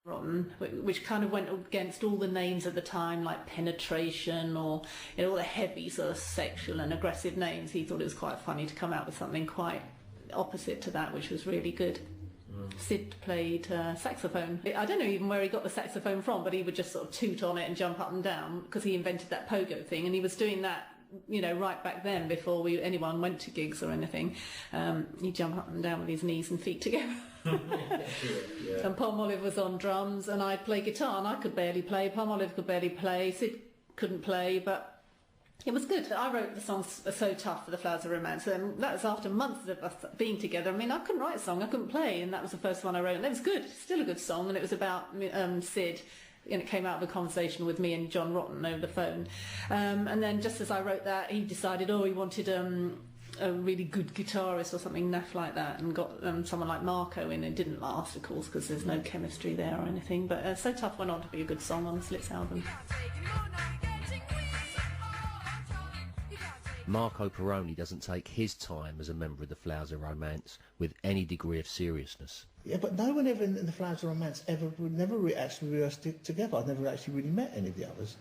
Rotten, which kind of went against all the names at the time, like Penetration or all the heavy sort of sexual and aggressive names. He thought it was quite funny to come out with something quite opposite to that, which was really good. Sid played saxophone. I don't know even where he got the saxophone from, but he would just sort of toot on it and jump up and down, because he invented that pogo thing, and he was doing that, right back then, before anyone went to gigs or anything. He'd jump up and down with his knees and feet together. Yeah. And Palmolive was on drums, and I'd play guitar, and I could barely play. Palmolive could barely play. Sid couldn't play, but it was good. I wrote the song So Tough for the Flowers of Romance, and that was after months of us being together. I mean, I couldn't write a song, I couldn't play, and that was the first one I wrote, and it was good, still a good song, and it was about Sid, and it came out of a conversation with me and John Rotten over the phone. And then just as I wrote that, he decided, he wanted a really good guitarist or something naff like that, and got someone like Marco in. It didn't last, of course, because there's no chemistry there or anything, but So Tough went on to be a good song on the Slits album. Marco Perrone doesn't take his time as a member of the Flowers of Romance with any degree of seriousness. Yeah, but no one ever in the Flowers of Romance never actually rehearsed it together. I've never actually really met any of the others.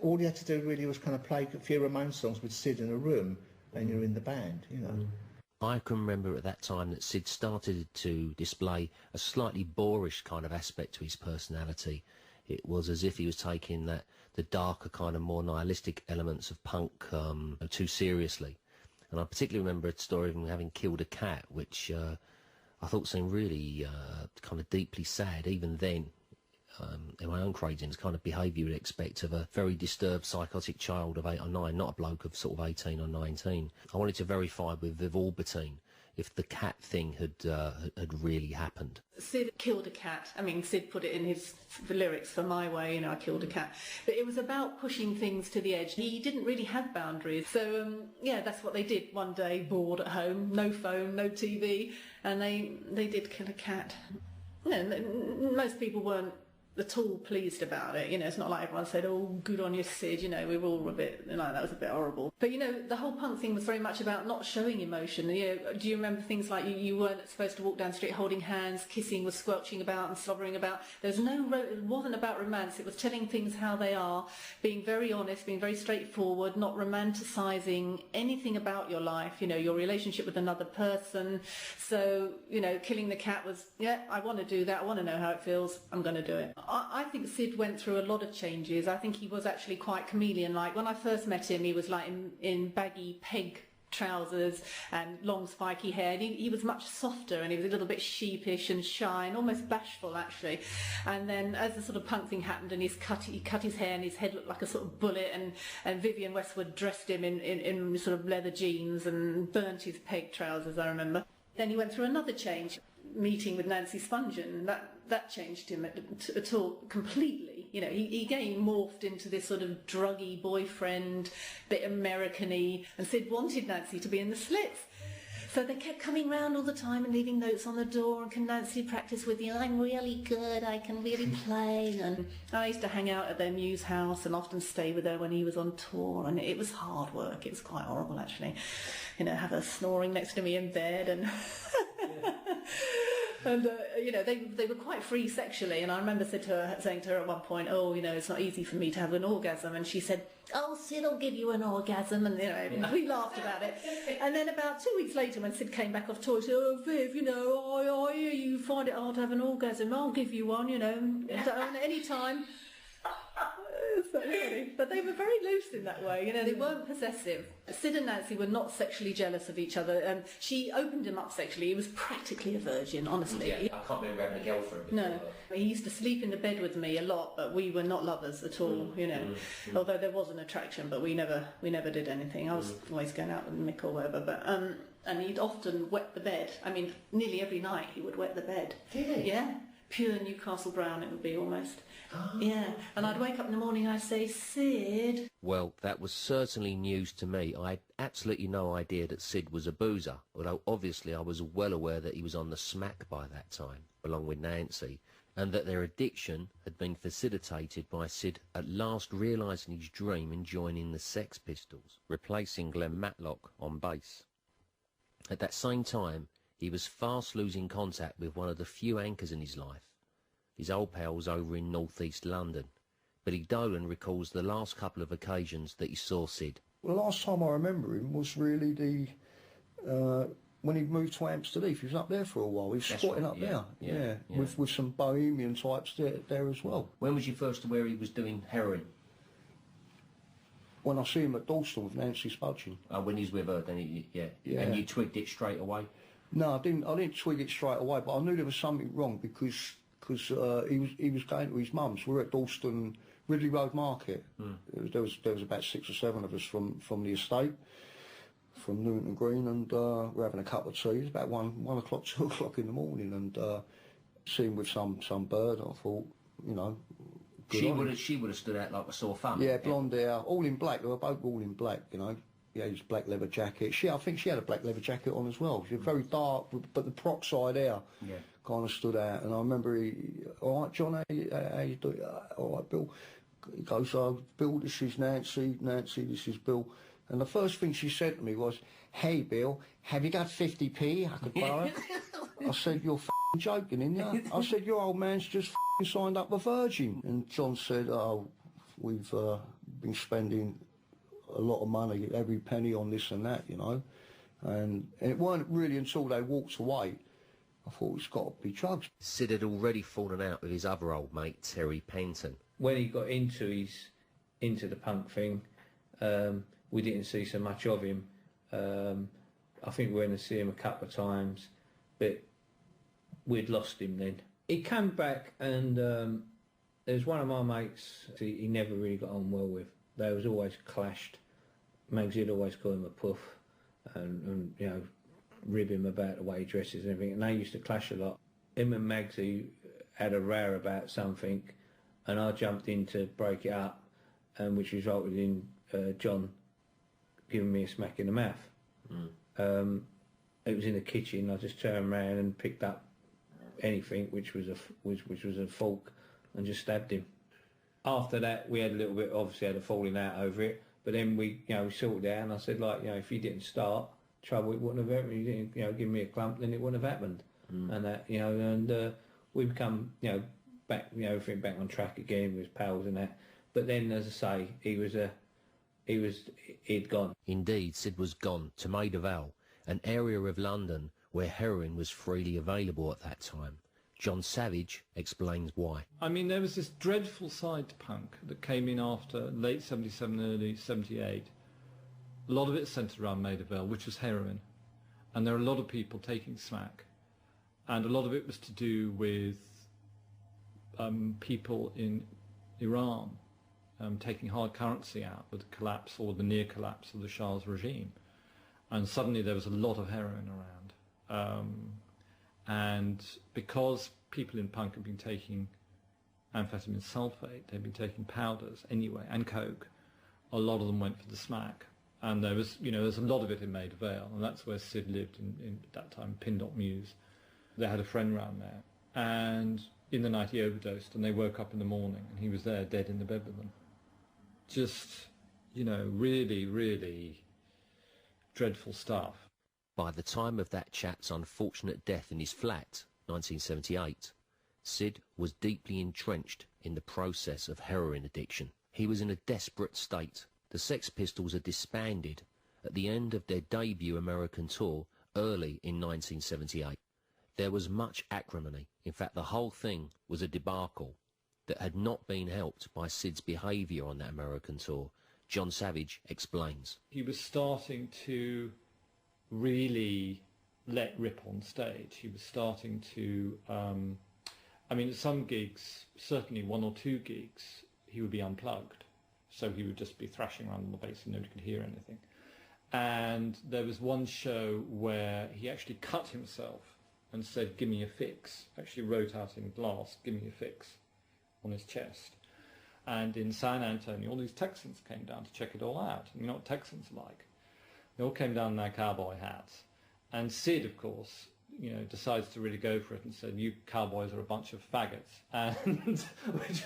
All you had to do really was kind of play a few Ramones songs with Sid in a room, and you're in the band, I can remember at that time that Sid started to display a slightly boorish kind of aspect to his personality. It was as if he was taking the darker kind of more nihilistic elements of punk too seriously. And I particularly remember a story of him having killed a cat, which I thought seemed really kind of deeply sad, even then, in my own cravings, kind of behaviour you'd expect of a very disturbed psychotic child of 8 or 9, not a bloke of sort of 18 or 19. I wanted to verify with Viv Albertine if the cat thing had really happened. Sid killed a cat. I mean, Sid put it in his lyrics for My Way, I killed a cat. But it was about pushing things to the edge. He didn't really have boundaries. So, that's what they did one day, bored at home, no phone, no TV, and they did kill a cat. Most people weren't at all pleased about it. It's not like everyone said, oh, good on you, Sid. We were all a bit, that was a bit horrible. But, the whole punk thing was very much about not showing emotion. Do you remember things like you weren't supposed to walk down the street holding hands, kissing was squelching about and slobbering about. It wasn't about romance. It was telling things how they are, being very honest, being very straightforward, not romanticising anything about your life, your relationship with another person. So, killing the cat was, I want to do that. I want to know how it feels. I'm going to do it. I think Sid went through a lot of changes. I think he was actually quite chameleon-like. When I first met him, he was like in baggy peg trousers and long spiky hair. And he was much softer, and he was a little bit sheepish and shy and almost bashful, actually. And then as the sort of punk thing happened, and he cut his hair, and his head looked like a sort of bullet, and Vivienne Westwood dressed him in sort of leather jeans and burnt his peg trousers, I remember. Then he went through another change, meeting with Nancy Spungen, and that changed him at all completely. He again morphed into this sort of druggy boyfriend, bit American-y, and Sid wanted Nancy to be in the Slits. So they kept coming round all the time and leaving notes on the door, and can Nancy practice with you? I'm really good, I can really play. And I used to hang out at their Muse house and often stay with her when he was on tour, and it was hard work. It was quite horrible, actually. Have her snoring next to me in bed, and and they were quite free sexually. And I remember saying to her at one point, it's not easy for me to have an orgasm, and she said, oh, Sid will give you an orgasm, and we laughed about it. And then about 2 weeks later, when Sid came back off tour, he said, oh, Viv, I hear you find it hard to have an orgasm. I'll give you one, any time. So funny. But they were very loose in that way, they weren't possessive. Sid and Nancy were not sexually jealous of each other. She opened him up sexually. He was practically a virgin, honestly. Yeah, I can't remember having a girlfriend before. No. He used to sleep in the bed with me a lot, but we were not lovers at all, Although there was an attraction, but we never did anything. I was always going out with Mick or whatever, but and he'd often wet the bed. I mean, nearly every night he would wet the bed. Did he? Yeah. Pure Newcastle brown it would be, almost. Yeah, and I'd wake up in the morning and I'd say, Sid. Well, that was certainly news to me. I had absolutely no idea that Sid was a boozer, although obviously I was well aware that he was on the smack by that time, along with Nancy, and that their addiction had been facilitated by Sid at last realising his dream and joining the Sex Pistols, replacing Glenn Matlock on bass. At that same time, He was fast losing contact with one of the few anchors in his life, his old pals over in northeast London. Billy Dolan recalls the last couple of occasions that he saw Sid. The last time I remember him was really when he moved to Amsterdam. He was up there for a while. He was squatting up there, with some bohemian types there as well. When was you first aware he was doing heroin? When I see him at Dalston with Nancy Spudgeon. When he's with her, then yeah. And you twigged it straight away? No, I didn't twig it straight away, but I knew there was something wrong because he was going to his mum's. We were at Dalston Ridley Road Market. There was about 6 or 7 of us from the estate, from Newington Green, and we were having a cup of tea. It was about 1 o'clock, 2 o'clock in the morning, and seeing with some bird, I thought, you know. She would have stood out like a sore thumb. Yeah, blonde hair, all in black. They were both all in black, you know. Yeah, his black leather jacket. I think she had a black leather jacket on as well. She was very dark, but the peroxide hair kind of stood out. And I remember all right, John, how you doing? All right, Bill. He goes, Bill, this is Nancy. Nancy, this is Bill. And the first thing she said to me was, hey, Bill, have you got 50p I could borrow? I said, you're f***ing joking, ain't you? I said, your old man's just f***ing signed up with Virgin. And John said, oh, we've been spending a lot of money, every penny on this and that, you know. And it weren't really until they walked away, I thought it's got to be drugs. Sid had already fallen out with his other old mate, Terry Penton. When he got into the punk thing, we didn't see so much of him. I think we went to see him a couple of times, but we'd lost him then. He came back, and there was one of my mates he never really got on well with. They was always clashed. Magsy'd always call him a puff, and you know, rib him about the way he dresses and everything. And they used to clash a lot. Him and Magsy had a row about something, and I jumped in to break it up, and which resulted in John giving me a smack in the mouth. It was in the kitchen. I just turned around and picked up anything, which was a fork, and just stabbed him. After that, we had a little bit, obviously had a falling out over it, but then we sorted it out, and I said, like, if you didn't start trouble, it wouldn't have happened. You didn't, give me a clump, then it wouldn't have happened. And that, and we become, back, everything back on track again with pals and that. But then, as I say, he'd gone. Indeed, Sid was gone to Maida Vale, an area of London where heroin was freely available at that time. John Savage explains why. I mean, there was this dreadful side to punk that came in after late 77, early 78. A lot of it centred around Maida Vale, which was heroin. And there are a lot of people taking smack. And a lot of it was to do with people in Iran taking hard currency out with the collapse or the near collapse of the Shah's regime. And suddenly there was a lot of heroin around. And because people in punk had been taking amphetamine sulfate, they'd been taking powders anyway, and coke, a lot of them went for the smack. And there was, there's a lot of it in Maida Vale, and that's where Sid lived in at that time, Pindock Mews. They had a friend round there, and in the night he overdosed, and they woke up in the morning, and he was there dead in the bed with them. Just, really, really dreadful stuff. By the time of that chap's unfortunate death in his flat, 1978, Sid was deeply entrenched in the process of heroin addiction. He was in a desperate state. The Sex Pistols had disbanded at the end of their debut American tour early in 1978. There was much acrimony. In fact, the whole thing was a debacle that had not been helped by Sid's behaviour on that American tour. John Savage explains. He was starting to really let rip on stage. He was starting to, at some gigs, certainly 1 or 2 gigs, he would be unplugged. So he would just be thrashing around on the bass and nobody could hear anything. And there was one show where he actually cut himself and said, "Give me a fix." Actually wrote out in glass, "Give me a fix," on his chest. And in San Antonio, all these Texans came down to check it all out. And you know what Texans are like? They all came down in their cowboy hats. And Sid, of course, decides to really go for it and said, "You cowboys are a bunch of faggots." And which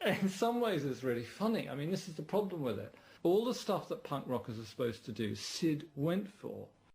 in some ways is really funny. I mean, this is the problem with it. All the stuff that punk rockers are supposed to do, Sid went for.